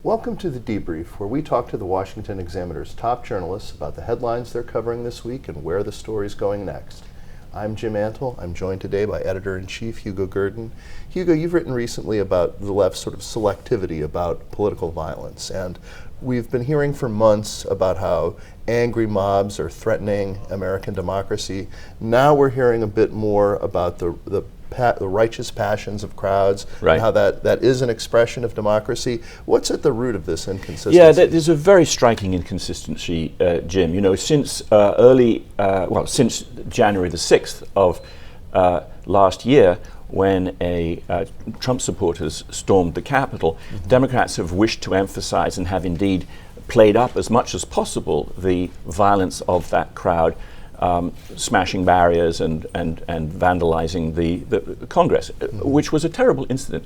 Welcome to the Debrief, where we talk to the Washington Examiner's top journalists about the headlines they're covering this week and where the story's going next. I'm Jim Antle. I'm joined today by Editor-in-Chief Hugo Gurdon. Hugo, you've written recently about the left's sort of selectivity about political violence, and we've been hearing for months about how angry mobs are threatening American democracy. Now we're hearing a bit more about the righteous passions of crowds, right, and how that is an expression of democracy. What's at the root of this inconsistency? Yeah, there's a very striking inconsistency, Jim. You know, since since January the 6th of last year, when Trump supporters stormed the Capitol, Democrats have wished to emphasize and have indeed played up as much as possible the violence of that crowd, smashing barriers and vandalizing the Congress, which was a terrible incident.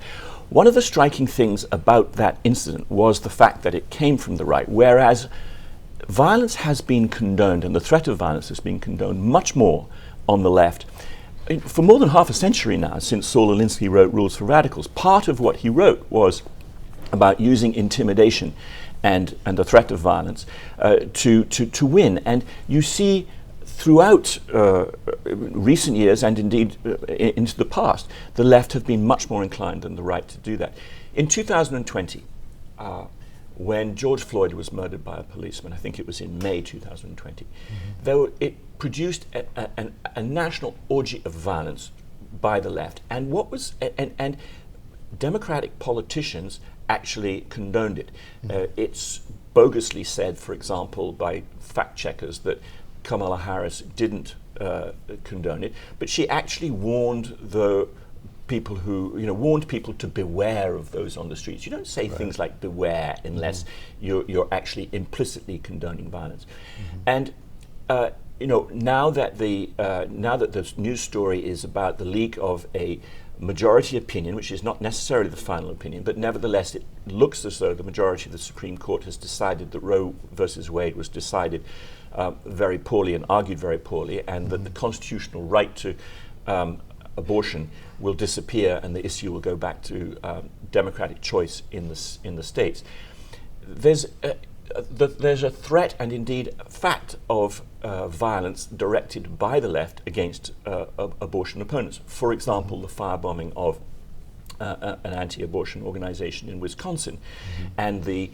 One of the striking things about that incident was the fact that it came from the right, whereas violence has been condoned and the threat of violence has been condoned much more on the left. For more than half a century now, since Saul Alinsky wrote Rules for Radicals, part of what he wrote was about using intimidation and the threat of violence to win. And you see throughout recent years and indeed into the past, the left have been much more inclined than the right to do that. In 2020, when George Floyd was murdered by a policeman, I think it was in May 2020, it produced a national orgy of violence by the left, and Democratic politicians actually condoned it. It's bogusly said, for example, by fact checkers that Kamala Harris didn't condone it, but she actually warned people to beware of those on the streets. You don't say things like beware unless you're actually implicitly condoning violence. And now that the news story is about the leak of a majority opinion, which is not necessarily the final opinion, but nevertheless it looks as though the majority of the Supreme Court has decided that Roe versus Wade was decided very poorly and argued very poorly, and that the constitutional right to abortion will disappear and the issue will go back to democratic choice in the states. There's a threat and indeed a fact of violence directed by the left against abortion opponents. For example, the firebombing of an anti-abortion organization in Wisconsin, and the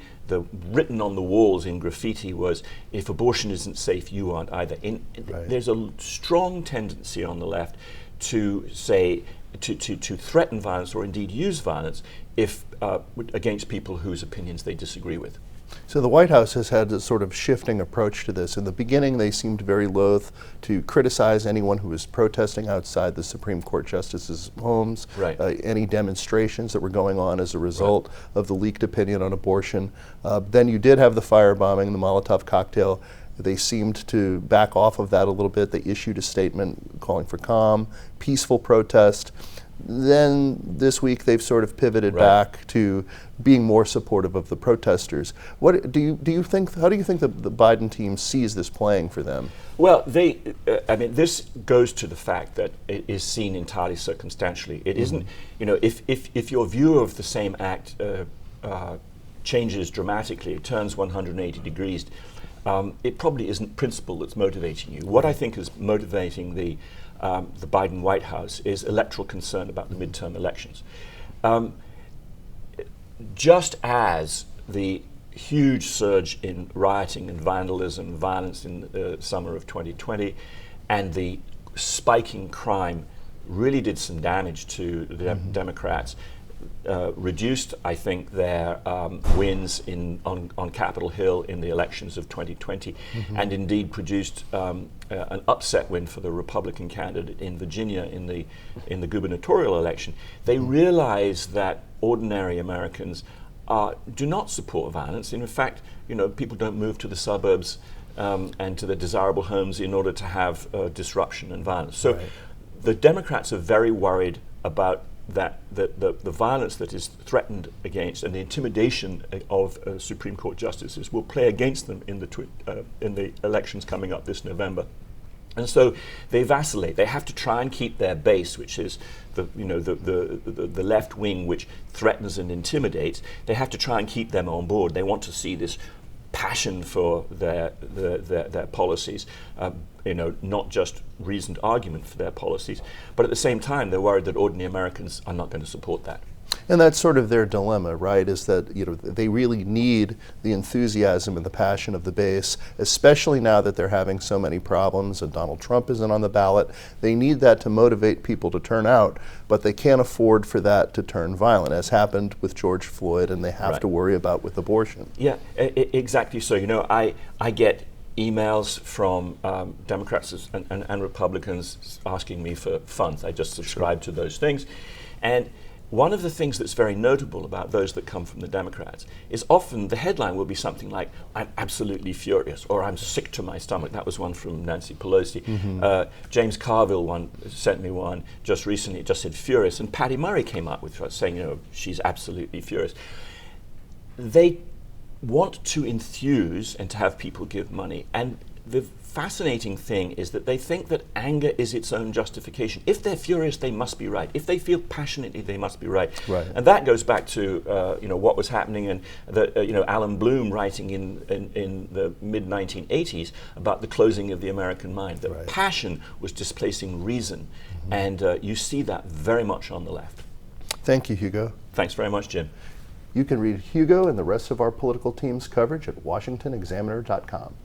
written on the walls in graffiti was, "If abortion isn't safe, you aren't either." There's a strong tendency on the left to say to threaten violence or indeed use violence if against people whose opinions they disagree with. So the White House has had a sort of shifting approach to this. In the beginning, they seemed very loath to criticize anyone who was protesting outside the Supreme Court justices' homes, any demonstrations that were going on as a result of the leaked opinion on abortion. Then you did have the firebombing, the Molotov cocktail. They seemed to back off of that a little bit. They issued a statement calling for calm, peaceful protest. Then this week they've sort of pivoted back to being more supportive of the protesters. What do you think? How do you think the Biden team sees this playing for them? Well, this goes to the fact that it is seen entirely circumstantially. It isn't, if your view of the same act changes dramatically, it turns 180 degrees. It probably isn't principle that's motivating you. What I think is motivating the Biden White House is electoral concern about the midterm elections. Just as the huge surge in rioting and vandalism, violence in the summer of 2020, and the spiking crime really did some damage to the Democrats, reduced, I think, their wins on Capitol Hill in the elections of 2020, and indeed produced an upset win for the Republican candidate in Virginia in the gubernatorial election. They realized that ordinary Americans do not support violence. In fact, people don't move to the suburbs and to the desirable homes in order to have disruption and violence. So the Democrats are very worried about that the violence that is threatened against and the intimidation of Supreme Court justices will play against them in the elections coming up this November. And so they vacillate. They have to try and keep their base, which is the left wing, which threatens and intimidates. They have to try and keep them on board. They want to see this passion for their policies, not just reasoned argument for their policies. But at the same time, they're worried that ordinary Americans are not going to support that. And that's sort of their dilemma, right? Is that they really need the enthusiasm and the passion of the base, especially now that they're having so many problems and Donald Trump isn't on the ballot. They need that to motivate people to turn out, but they can't afford for that to turn violent, as happened with George Floyd, and they have to worry about with abortion. Yeah, exactly. So I get emails from Democrats and Republicans asking me for funds. I just subscribe to those things, and one of the things that's very notable about those that come from the Democrats is often the headline will be something like, "I'm absolutely furious," or "I'm sick to my stomach." That was one from Nancy Pelosi. James Carville sent me one just recently. It just said "furious," and Patty Murray came up with her saying, she's absolutely furious. They want to enthuse and to have people give money, and the fascinating thing is that they think that anger is its own justification. If they're furious, they must be right. If they feel passionately, they must be right. And that goes back to what was happening, and Alan Bloom writing in the mid-1980s about the closing of the American mind. That passion was displacing reason, and you see that very much on the left. Thank you, Hugo. Thanks very much, Jim. You can read Hugo and the rest of our political team's coverage at washingtonexaminer.com.